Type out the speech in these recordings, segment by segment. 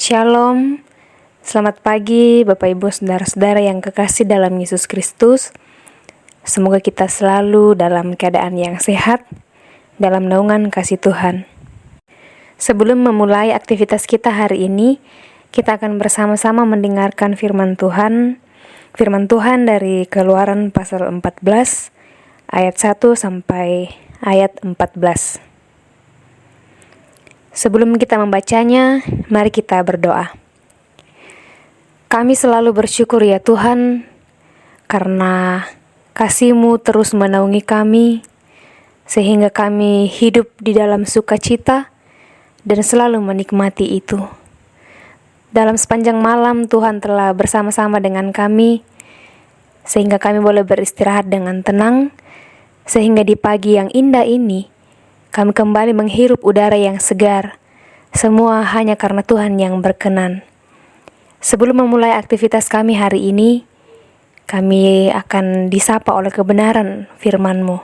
Shalom, selamat pagi Bapak Ibu Saudara-saudara yang kekasih dalam Yesus Kristus. Semoga kita selalu dalam keadaan yang sehat, dalam naungan kasih Tuhan. Sebelum memulai aktivitas kita hari ini, kita akan bersama-sama mendengarkan firman Tuhan. Firman Tuhan dari Keluaran pasal 14, ayat 1 sampai ayat 14. Sebelum kita membacanya, mari kita berdoa. Kami selalu bersyukur ya Tuhan, karena kasih-Mu terus menaungi kami, sehingga kami hidup di dalam sukacita dan selalu menikmati itu. Dalam sepanjang malam Tuhan telah bersama-sama dengan kami, sehingga kami boleh beristirahat dengan tenang, sehingga di pagi yang indah ini, kami kembali menghirup udara yang segar, semua hanya karena Tuhan yang berkenan. Sebelum memulai aktivitas kami hari ini, kami akan disapa oleh kebenaran firman-Mu.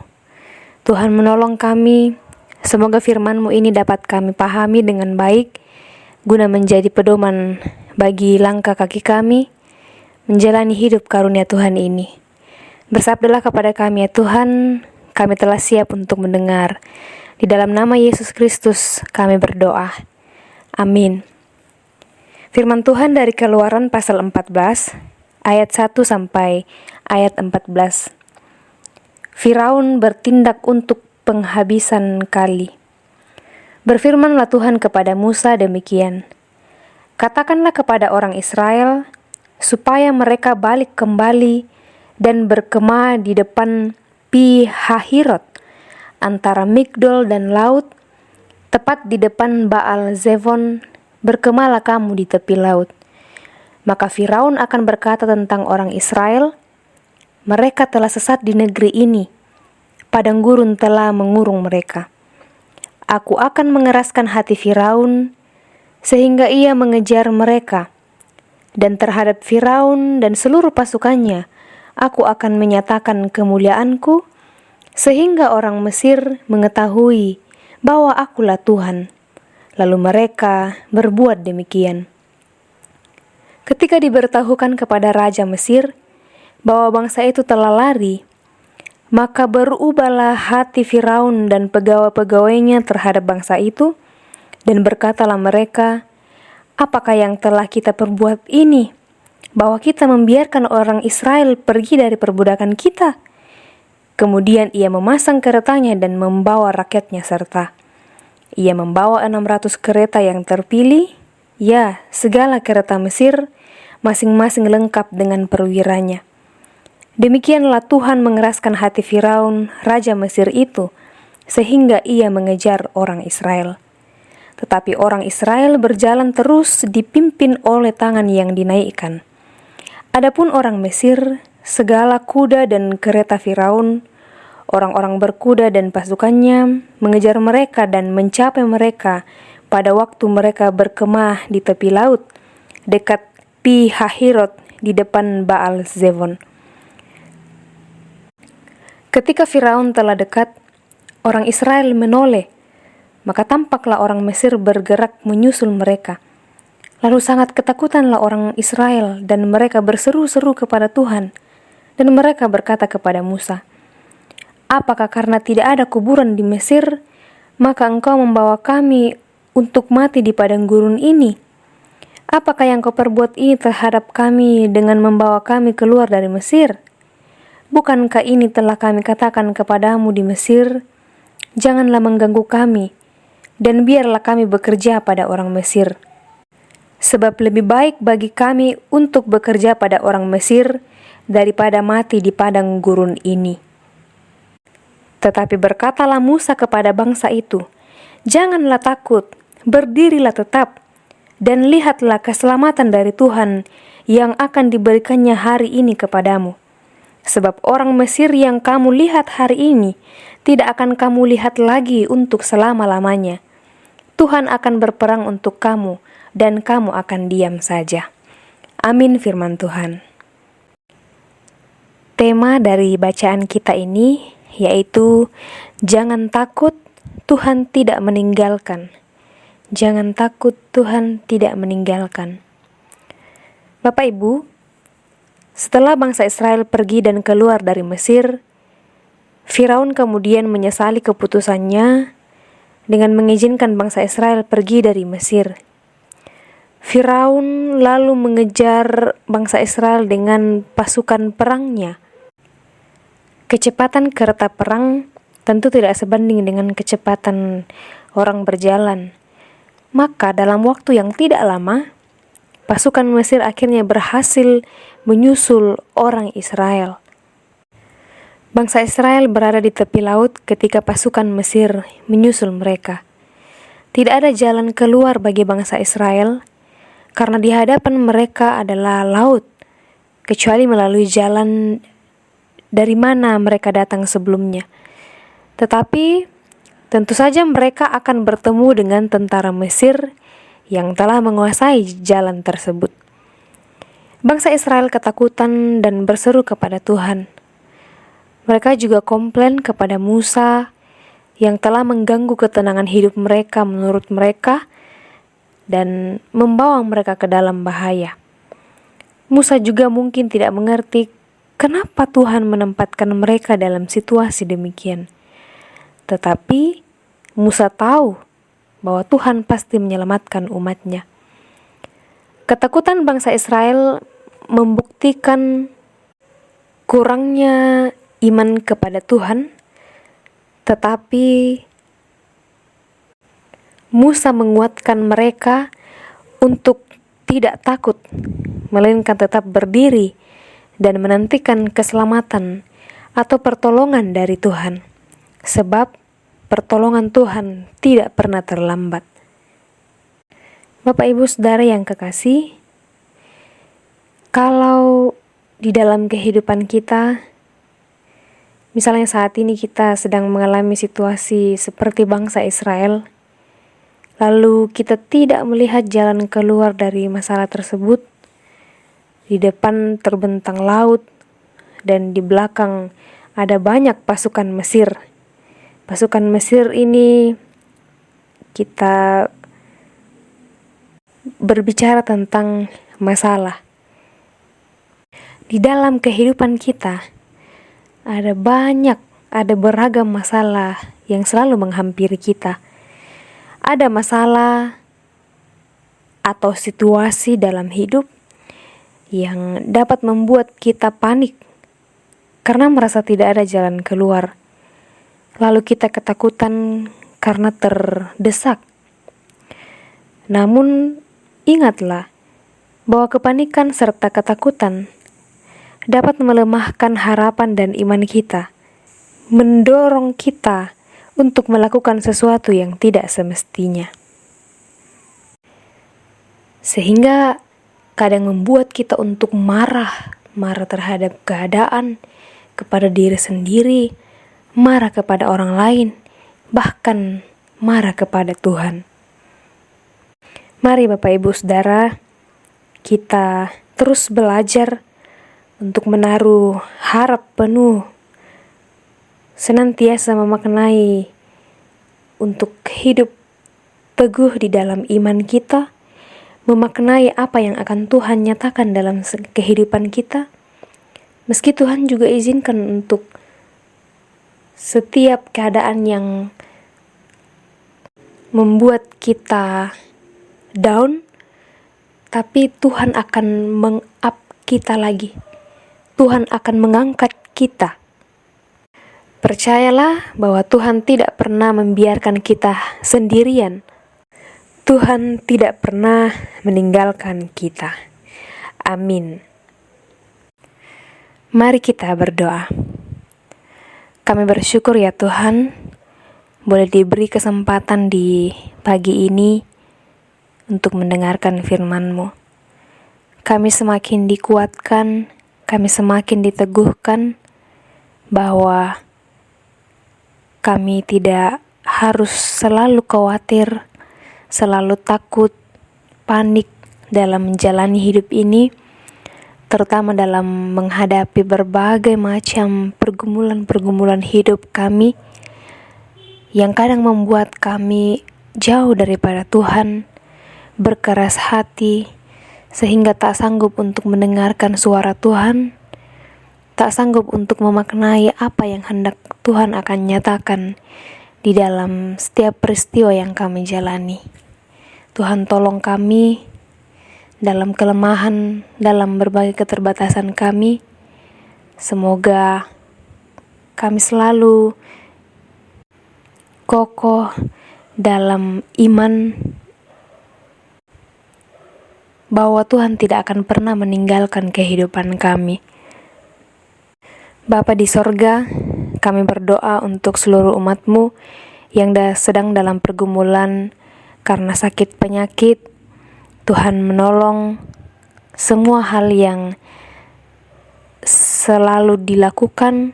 Tuhan menolong kami, semoga firman-Mu ini dapat kami pahami dengan baik, guna menjadi pedoman bagi langkah kaki kami, menjalani hidup karunia Tuhan ini. Bersabdalah kepada kami ya Tuhan, kami telah siap untuk mendengar. Di dalam nama Yesus Kristus kami berdoa. Amin. Firman Tuhan dari Keluaran pasal 14, ayat 1 sampai ayat 14. Firaun bertindak untuk penghabisan kali. Berfirmanlah Tuhan kepada Musa demikian. Katakanlah kepada orang Israel, supaya mereka balik kembali dan berkemah di depan Pi Hahirot, antara Migdol dan laut, tepat di depan Baal Zefon, berkemahlah kamu di tepi laut. Maka Firaun akan berkata tentang orang Israel, mereka telah sesat di negeri ini, padang gurun telah mengurung mereka. Aku akan mengeraskan hati Firaun, sehingga ia mengejar mereka, dan terhadap Firaun dan seluruh pasukannya, aku akan menyatakan kemuliaanku, sehingga orang Mesir mengetahui bahwa akulah Tuhan. Lalu mereka berbuat demikian. Ketika diberitahukan kepada Raja Mesir bahwa bangsa itu telah lari, maka berubahlah hati Firaun dan pegawai-pegawainya terhadap bangsa itu, dan berkatalah mereka, apakah yang telah kita perbuat ini, bahwa kita membiarkan orang Israel pergi dari perbudakan kita? Kemudian ia memasang keretanya dan membawa rakyatnya serta. Ia membawa 600 kereta yang terpilih, ya segala kereta Mesir, masing-masing lengkap dengan perwiranya. Demikianlah Tuhan mengeraskan hati Firaun, Raja Mesir itu, sehingga ia mengejar orang Israel. Tetapi orang Israel berjalan terus dipimpin oleh tangan yang dinaikkan. Adapun orang Mesir, segala kuda dan kereta Firaun, orang-orang berkuda dan pasukannya mengejar mereka dan mencapai mereka pada waktu mereka berkemah di tepi laut, dekat Pi Hahirot di depan Baal Zefon. Ketika Firaun telah dekat, orang Israel menoleh, maka tampaklah orang Mesir bergerak menyusul mereka. Lalu sangat ketakutanlah orang Israel dan mereka berseru-seru kepada Tuhan. Dan mereka berkata kepada Musa, apakah karena tidak ada kuburan di Mesir, maka engkau membawa kami untuk mati di padang gurun ini? Apakah yang kau perbuat ini terhadap kami dengan membawa kami keluar dari Mesir? Bukankah ini telah kami katakan kepadamu di Mesir, janganlah mengganggu kami, dan biarlah kami bekerja pada orang Mesir. Sebab lebih baik bagi kami untuk bekerja pada orang Mesir daripada mati di padang gurun ini. Tetapi berkatalah Musa kepada bangsa itu, janganlah takut, berdirilah tetap, dan lihatlah keselamatan dari Tuhan yang akan diberikannya hari ini kepadamu. Sebab orang Mesir yang kamu lihat hari ini, tidak akan kamu lihat lagi untuk selama-lamanya. Tuhan akan berperang untuk kamu, dan kamu akan diam saja. Amin firman Tuhan. Tema dari bacaan kita ini yaitu jangan takut, Tuhan tidak meninggalkan. Jangan takut, Tuhan tidak meninggalkan. Bapak Ibu, setelah bangsa Israel pergi dan keluar dari Mesir, Firaun kemudian menyesali keputusannya dengan mengizinkan bangsa Israel pergi dari Mesir. Firaun lalu mengejar bangsa Israel dengan pasukan perangnya. Kecepatan kereta perang tentu tidak sebanding dengan kecepatan orang berjalan. Maka dalam waktu yang tidak lama, pasukan Mesir akhirnya berhasil menyusul orang Israel. Bangsa Israel berada di tepi laut ketika pasukan Mesir menyusul mereka. Tidak ada jalan keluar bagi bangsa Israel, karena di hadapan mereka adalah laut, kecuali melalui jalan dari mana mereka datang sebelumnya. Tetapi tentu saja mereka akan bertemu dengan tentara Mesir yang telah menguasai jalan tersebut. Bangsa Israel ketakutan dan berseru kepada Tuhan. Mereka juga komplain kepada Musa yang telah mengganggu ketenangan hidup mereka menurut mereka dan membawa mereka ke dalam bahaya. Musa juga mungkin tidak mengerti kenapa Tuhan menempatkan mereka dalam situasi demikian. Tetapi Musa tahu bahwa Tuhan pasti menyelamatkan umatnya. Ketakutan bangsa Israel membuktikan kurangnya iman kepada Tuhan, tetapi Musa menguatkan mereka untuk tidak takut, melainkan tetap berdiri dan menantikan keselamatan atau pertolongan dari Tuhan. Sebab pertolongan Tuhan tidak pernah terlambat. Bapak Ibu Saudara yang kekasih, kalau di dalam kehidupan kita, misalnya saat ini kita sedang mengalami situasi seperti bangsa Israel, lalu kita tidak melihat jalan keluar dari masalah tersebut, di depan terbentang laut, dan di belakang ada banyak pasukan Mesir. Pasukan Mesir ini kita berbicara tentang masalah. Di dalam kehidupan kita ada beragam masalah yang selalu menghampiri kita. Ada masalah atau situasi dalam hidup yang dapat membuat kita panik karena merasa tidak ada jalan keluar. Lalu kita ketakutan karena terdesak. Namun ingatlah bahwa kepanikan serta ketakutan dapat melemahkan harapan dan iman kita, mendorong kita untuk melakukan sesuatu yang tidak semestinya. Sehingga kadang membuat kita untuk marah terhadap keadaan, kepada diri sendiri, marah kepada orang lain, bahkan marah kepada Tuhan. Mari Bapak Ibu Saudara, kita terus belajar untuk menaruh harap penuh, senantiasa memaknai untuk hidup teguh di dalam iman kita, memaknai apa yang akan Tuhan nyatakan dalam kehidupan kita, meski Tuhan juga izinkan untuk setiap keadaan yang membuat kita down, tapi Tuhan akan meng-up kita lagi. Tuhan akan mengangkat kita. Percayalah bahwa Tuhan tidak pernah membiarkan kita sendirian. Tuhan tidak pernah meninggalkan kita. Amin. Mari kita berdoa. Kami bersyukur ya Tuhan, boleh diberi kesempatan di pagi ini untuk mendengarkan firman-Mu. Kami semakin dikuatkan, kami semakin diteguhkan bahwa kami tidak harus selalu khawatir, selalu takut, panik dalam menjalani hidup ini, terutama dalam menghadapi berbagai macam pergumulan-pergumulan hidup kami yang kadang membuat kami jauh daripada Tuhan, berkeras hati, sehingga tak sanggup untuk mendengarkan suara Tuhan, tak sanggup untuk memaknai apa yang hendak Tuhan akan nyatakan di dalam setiap peristiwa yang kami jalani. Tuhan tolong kami dalam kelemahan, dalam berbagai keterbatasan kami. Semoga kami selalu kokoh dalam iman bahwa Tuhan tidak akan pernah meninggalkan kehidupan kami. Bapa di sorga, kami berdoa untuk seluruh umat-Mu yang sedang dalam pergumulan karena sakit penyakit. Tuhan menolong semua hal yang selalu dilakukan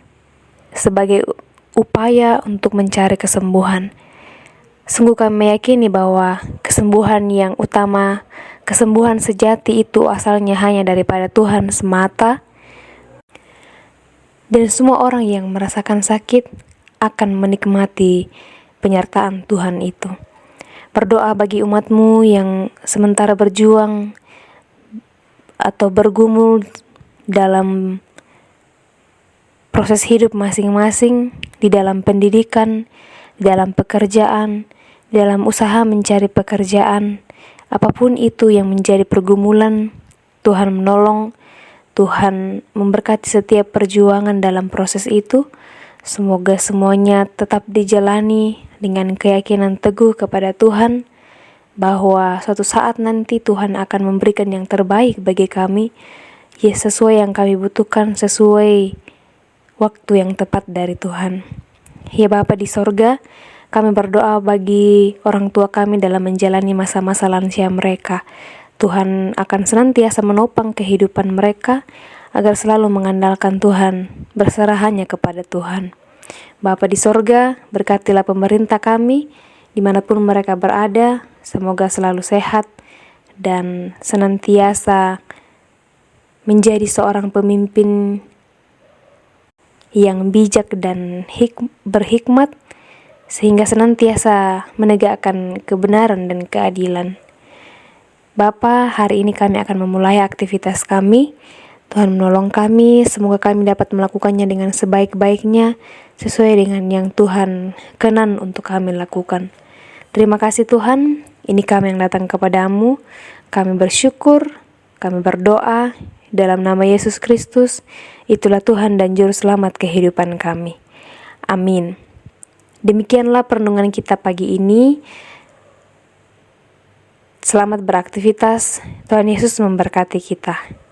sebagai upaya untuk mencari kesembuhan. Sungguh kami meyakini bahwa kesembuhan yang utama, kesembuhan sejati itu asalnya hanya daripada Tuhan semata. Dan semua orang yang merasakan sakit akan menikmati penyertaan Tuhan itu. Berdoa bagi umat-Mu yang sementara berjuang atau bergumul dalam proses hidup masing-masing, di dalam pendidikan, di dalam pekerjaan, di dalam usaha mencari pekerjaan, apapun itu yang menjadi pergumulan, Tuhan menolong, Tuhan memberkati setiap perjuangan dalam proses itu. Semoga semuanya tetap dijalani dengan keyakinan teguh kepada Tuhan, bahwa suatu saat nanti Tuhan akan memberikan yang terbaik bagi kami, ya sesuai yang kami butuhkan, sesuai waktu yang tepat dari Tuhan. Ya Bapa di sorga, kami berdoa bagi orang tua kami dalam menjalani masa-masa lansia mereka. Tuhan akan senantiasa menopang kehidupan mereka agar selalu mengandalkan Tuhan, berserah hanya kepada Tuhan. Bapa di sorga, berkatilah pemerintah kami, dimanapun mereka berada, semoga selalu sehat dan senantiasa menjadi seorang pemimpin yang bijak dan berhikmat, sehingga senantiasa menegakkan kebenaran dan keadilan. Bapa, hari ini kami akan memulai aktivitas kami. Tuhan menolong kami, semoga kami dapat melakukannya dengan sebaik-baiknya, sesuai dengan yang Tuhan kenan untuk kami lakukan. Terima kasih Tuhan, ini kami yang datang kepadamu. Kami bersyukur, kami berdoa, dalam nama Yesus Kristus, itulah Tuhan dan Juru Selamat kehidupan kami. Amin. Demikianlah perenungan kita pagi ini. Selamat beraktivitas, Tuhan Yesus memberkati kita.